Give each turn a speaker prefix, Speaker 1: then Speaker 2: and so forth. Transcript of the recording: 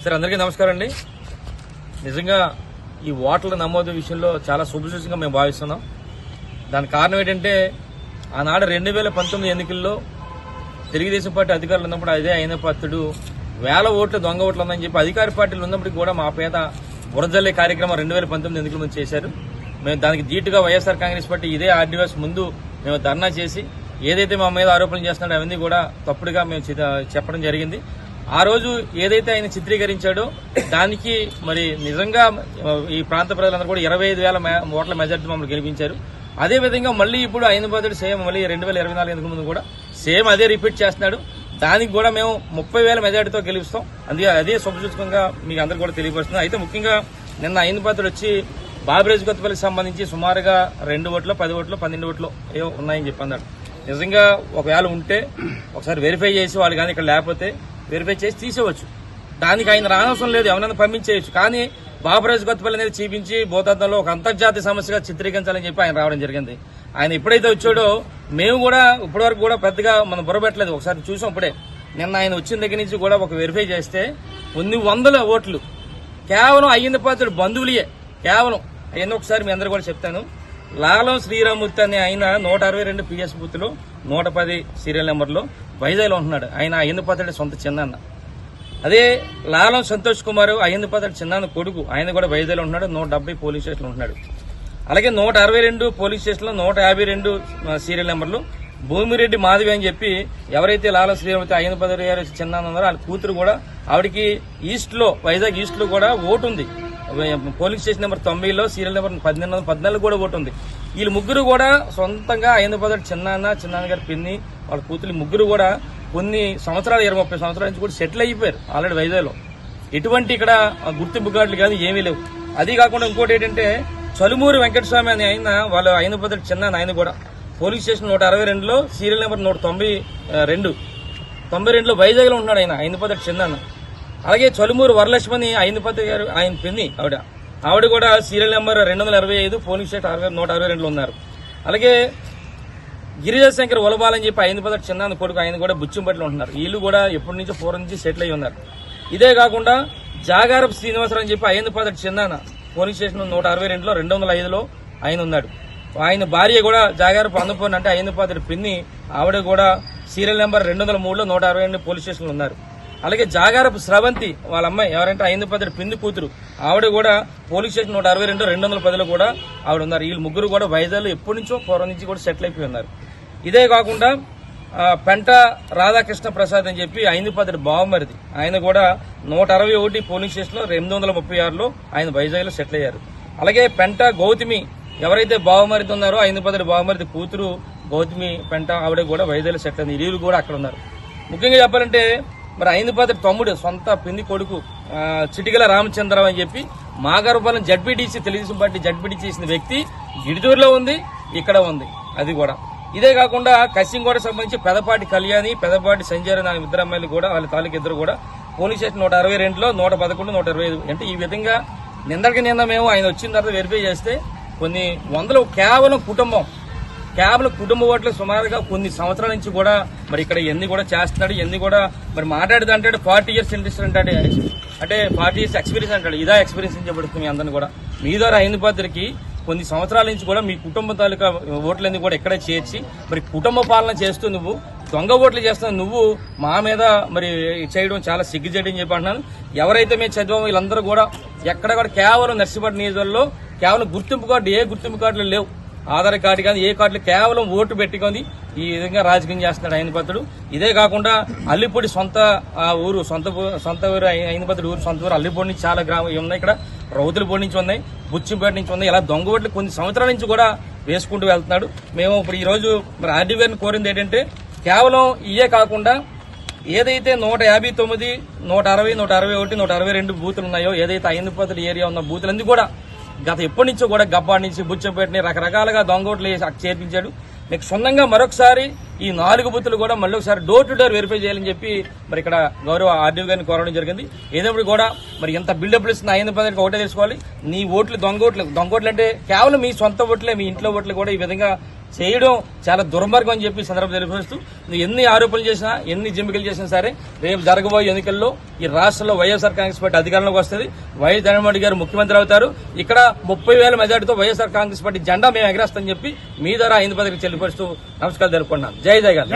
Speaker 1: Sir అందరికీ నమస్కారం అండి. నిజంగా ఈ ఓట్ల నమోదు విషయంలో చాలా శుభసూచకంగా మేము భావిస్తున్నాం. దానికి కారణం ఏంటంటే ఆనాడు 2019 ఎన్నికల్లో తెలుగుదేశం పార్టీ అధికారులు ఉన్నప్పుడు అదే అయిన పాత్రుడు వేల ఓట్లు దొంగ ఓట్లు ఉందని చెప్పి అధికార పార్టీలు ఉన్నప్పటికీ కూడా మా పేద బురదల్లే కార్యక్రమం 2019 ఎన్నికల ముందు చేశారు. మేము దానికి ధీటుగా వైఎస్ఆర్ కాంగ్రెస్ పార్టీ ఇదే ఆర్డీఎస్ ముందు మేము ధర్నా చేసి ఏదైతే మా మీద ఆరోపణలు చేస్తున్నాడో అవన్నీ కూడా తప్పుడుగా మేము చెప్పడం జరిగింది. ఆ రోజు ఏదైతే ఆయన చిత్రీకరించాడో దానికి మరి నిజంగా ఈ ప్రాంత ప్రజలందరూ కూడా 25,000 ఓట్ల మెజార్టీ మమ్మల్ని గెలిపించారు. అదేవిధంగా మళ్ళీ ఇప్పుడు ఆయన బాధుడు సేమ్ మళ్ళీ 2024 ఎన్నికల ముందు కూడా సేమ్ అదే రిపీట్ చేస్తున్నాడు. దానికి కూడా మేము 30,000 మెజార్టీతో గెలుస్తాం. అందుకే అదే శుభసూచకంగా మీకు అందరూ కూడా తెలియపరుస్తుంది. అయితే ముఖ్యంగా నిన్న ఆయన బాధుడు వచ్చి బాబిరాజు కొత్తపల్లికి సంబంధించి సుమారుగా 2 ఓట్లు 10 ఓట్లు 12 ఓట్లు ఏవో ఉన్నాయని చెప్పి అన్నాడు. నిజంగా ఒకవేళ ఉంటే ఒకసారి వెరిఫై చేసి వాళ్ళు కానీ ఇక్కడ లేకపోతే వెరిఫై చేసి తీసేవచ్చు. దానికి ఆయన రానవసరం లేదు, ఎవరైనా పంపించేయచ్చు. కానీ బాబిరాజు కొత్తపల్లి అనేది చూపించి భూతద్దంలో ఒక అంతర్జాతీయ సమస్యగా చిత్రీకరించాలని చెప్పి ఆయన రావడం జరిగింది. ఆయన ఎప్పుడైతే వచ్చాడో మేము కూడా ఇప్పటివరకు కూడా పెద్దగా మనం బుర్రపెట్టలేదు. ఒకసారి చూసాం ఇప్పుడే. నిన్న ఆయన వచ్చిన దగ్గర నుంచి కూడా ఒక వెరిఫై చేస్తే కొన్ని వందల ఓట్లు కేవలం అయ్యింది పాత్రుడు బంధువులే. కేవలం అవన్నీ ఒకసారి మీ అందరూ కూడా చెప్తాను. లాలం శ్రీరామూర్తి అనే ఆయన 162 పిఎస్ బూత్ లో 110 సీరియల్ నెంబర్లో వైజాగ్లో ఉంటున్నాడు. ఆయన అయ్యందిపాత్రుడి సొంత చిన్నాన్న. అదే లాలం సంతోష్ కుమార్ అయ్యందిపాత్రుడి చిన్నాన్న కొడుకు, ఆయన కూడా వైజాగ్లో ఉంటున్నాడు. 170 పోలీస్ స్టేషన్లో ఉంటున్నాడు. అలాగే 162 పోలీస్ స్టేషన్లో 152 సీరియల్ నెంబర్లు భూమిరెడ్డి మాధవి అని చెప్పి ఎవరైతే లాలం శ్రీరామూర్తి అయ్యందిపాత్రుడి గారు చిన్నాన్న ఉన్నారో వాళ్ళ కూతురు కూడా ఆవిడికి ఈస్ట్ లో వైజాగ్ ఈస్ట్ లో కూడా ఓటు ఉంది. పోలింగ్ స్టేషన్ నెంబర్ 90లో సీరియల్ నెంబర్ 14 కూడా ఓటు ఉంది. వీళ్ళు ముగ్గురు కూడా సొంతంగా అయ్యందిపాత్రుడు చిన్నాన్న గారి పిన్ని వాళ్ళ కూతురు ముగ్గురు కూడా కొన్ని సంవత్సరాలు 20-30 సంవత్సరాల నుంచి కూడా సెటిల్ అయిపోయారు ఆల్రెడీ వైజాగ్లో. ఎటువంటి ఇక్కడ గుర్తింపు కార్డులు కానీ ఏమీ లేవు. అది కాకుండా ఇంకోటి ఏంటంటే చలుమూరి వెంకటస్వామి అని ఆయన వాళ్ళ అయ్యందిపాత్రుడు చిన్నాన్న ఆయన కూడా పోలీస్ స్టేషన్ 162లో సీరియల్ నెంబర్ 192లో వైజాగ్లో ఉంటున్నాడు. ఆయన అయ్యందిపాత్రుడు చిన్నాన్న. అలాగే చలుమూరు వరలక్ష్మణి అయ్యందిపాత్రుడు గారు ఆయన పిన్ని ఆవిడ కూడా సీరియల్ నెంబర్ 225 పోలీస్ స్టేషన్ 162లో ఉన్నారు. అలాగే గిరిజాశంకర్ ఉలబాలని చెప్పి అయ్యందిపాత్రుడు చిన్నాన్న కొడుకు ఆయన కూడా బుచ్చింపట్లో ఉంటున్నారు. వీళ్ళు కూడా ఎప్పటి నుంచో పూర్వం నుంచి సెటిల్ అయి ఉన్నారు. ఇదే కాకుండా జాగారపు శ్రీనివాసరావు అని చెప్పి అయ్యందిపాత్రుడు చిన్నాన్న పోలీస్ స్టేషన్ 162లో 205లో ఆయన ఉన్నాడు. ఆయన భార్య కూడా జాగారపు అన్నపూర్ణ అంటే అయ్యందిపాత్రుడు పిన్ని, ఆవిడ కూడా సీరియల్ నెంబర్ 203లో 162 పోలీస్ స్టేషన్లో ఉన్నారు. అలాగే జాగారపు స్రవంతి వాళ్ళ అమ్మాయి ఎవరంటే అయ్యందిపాత్రుడు పిన్ని కూతురు, ఆవిడ కూడా పోలీస్ స్టేషన్ 162 210లో కూడా ఆవిడ ఉన్నారు. వీళ్ళు ముగ్గురు కూడా వైజాగ్లో ఎప్పటి నుంచో పూర్వం నుంచి కూడా సెటిల్ అయిపోయి ఉన్నారు. ఇదే కాకుండా పెంట రాధాకృష్ణ ప్రసాద్ అని చెప్పి అయ్యందిపాత్రుడు బావమరిది, ఆయన కూడా 161 పోలీస్ స్టేషన్లో 836లో ఆయన వైజాగ్లో సెటిల్ అయ్యారు. అలాగే పెంట గౌతమి ఎవరైతే బావమరిది ఉన్నారో అయ్యందిపాత్రుడు బావమరిది కూతురు గౌతమి పెంట, ఆవిడ కూడా వైజాగ్లో సెటిల్ అయింది. వీళ్ళు కూడా అక్కడ ఉన్నారు. ముఖ్యంగా చెప్పాలంటే మరి అయ్యందిపాత్రుడు తమ్ముడు సొంత పిన్ని కొడుకు చిటికల రామచంద్రరావు అని చెప్పి మాగారుపాలెం జడ్పీటీసీ తెలుగుదేశం పార్టీ జడ్పీటీసీ చేసిన వ్యక్తి గిడిదూరులో ఉంది, ఇక్కడ ఉంది. అది కూడా ఇదే కాకుండా కసింగోడ సంబంధించి పెదపాటి కళ్యాణి పెదపాటి సంజయ్ అనే ఇద్దరు అమ్మాయిలు కూడా వాళ్ళ తాలూకు ఇద్దరు కూడా పోలీస్ స్టేషన్ 162లో 111 125 అంటే ఈ విధంగా నిన్న మేము ఆయన వచ్చిన తర్వాత వెరిఫై చేస్తే కొన్ని వందలు కేవలం కుటుంబ ఓట్లు సుమారుగా కొన్ని సంవత్సరాల నుంచి కూడా మరి ఇక్కడ ఎన్ని కూడా చేస్తున్నాడు. ఎన్ని కూడా మరి మాట్లాడేదంటాడు 40 years ఇండస్ట్రీ అంటాడు, అంటే 40 years ఎక్స్పీరియన్స్ అంటాడు. ఇదా ఎక్స్పీరియన్స్ అని చెప్పబడుతుంది. మీ అందరిని కూడా మీ ద్వారా అయ్యందిపాత్రుడికి కొన్ని సంవత్సరాల నుంచి కూడా మీ కుటుంబ తాలూకా ఓట్లన్నీ కూడా ఎక్కడే చేర్చి మరి కుటుంబ పాలన చేస్తూ నువ్వు దొంగ ఓట్లు చేస్తున్నావు, నువ్వు మా మీద మరి చేయడం చాలా సిగ్గుచేయడం చెప్పి అంటున్నాను. ఎవరైతే మేము చదివామో వీళ్ళందరూ కూడా ఎక్కడ కూడా కేవలం నర్సీపట్నం నియోజకవర్గంలో కేవలం గుర్తింపు కార్డు, ఏ గుర్తింపు కార్డులు లేవు, ఆధార్ కార్డు కానీ ఏ కార్డులు, కేవలం ఓటు పెట్టుకొని ఈ విధంగా రాజకీయం చేస్తున్నాడు అయ్యందిపాత్రుడు. ఇదే కాకుండా అల్లిపూడి సొంత ఊరు అయ్యందిపాత్రుడు ఊరు సొంత ఊరు అల్లిపూడి నుంచి చాలా గ్రామం ఉన్నాయి. ఇక్కడ రౌతులపూడి నుంచి ఉన్నాయి, బుచ్చింపేట నుంచి ఉన్నాయి. ఇలా దొంగ ఓట్లు కొన్ని సంవత్సరాల నుంచి కూడా వేసుకుంటూ వెళ్తున్నాడు. మేము ఇప్పుడు ఈ రోజు మరి ఆర్డీ గారిని కోరింది ఏంటంటే కేవలం ఇయే కాకుండా ఏదైతే 159 160 161 162 బూతులు ఉన్నాయో, ఏదైతే అయ్యందిపాత్రుడు ఏరియా ఉన్న బూతులన్నీ కూడా గత ఎప్పటి నుంచో కూడా గబ్బాడి నుంచి బుచ్చంపేటని రకరకాలుగా దొంగోట్లు చేర్పించాడు. మీకు సొంతంగా మరొకసారి ఈ 4 బూతులు కూడా మళ్ళీ ఒకసారి డోర్ టు డోర్ వెరిఫై చేయాలని చెప్పి మరి ఇక్కడ గౌరవ ఆర్డీఓ గారిని కోరడం జరిగింది. ఏదప్పుడు కూడా మరి ఎంత బిల్డప్లు ఇస్తున్న అయ్యందిపాత్రుడికి ఒకటే తెలుసుకోవాలి, నీ ఓట్లు దొంగోట్లు అంటే కేవలం మీ సొంత ఓట్లే, మీ ఇంట్లో ఓట్లు కూడా ఈ విధంగా చేయడం చాలా దుర్మార్గం అని చెప్పి సందర్భం తెలియపరుస్తూ ఎన్ని ఆరోపణలు చేసినా ఎన్ని జిమ్మికలు చేసినా సరే రేపు జరగబోయే ఎన్నికల్లో ఈ రాష్ట్రంలో వైఎస్ఆర్ కాంగ్రెస్ పార్టీ అధికారంలోకి వస్తుంది. వైఎస్ జగన్మోహన్ రెడ్డి గారు ముఖ్యమంత్రి అవుతారు. ఇక్కడ 30,000 మెజార్టీతో వైఎస్ఆర్ కాంగ్రెస్ పార్టీ జెండా మేము ఎగరేస్తామని చెప్పి మీ ద్వారా 5 పదవికి తెలియపరుస్తూ నమస్కారాలు తెలుపుకున్నాను. జై జగన్.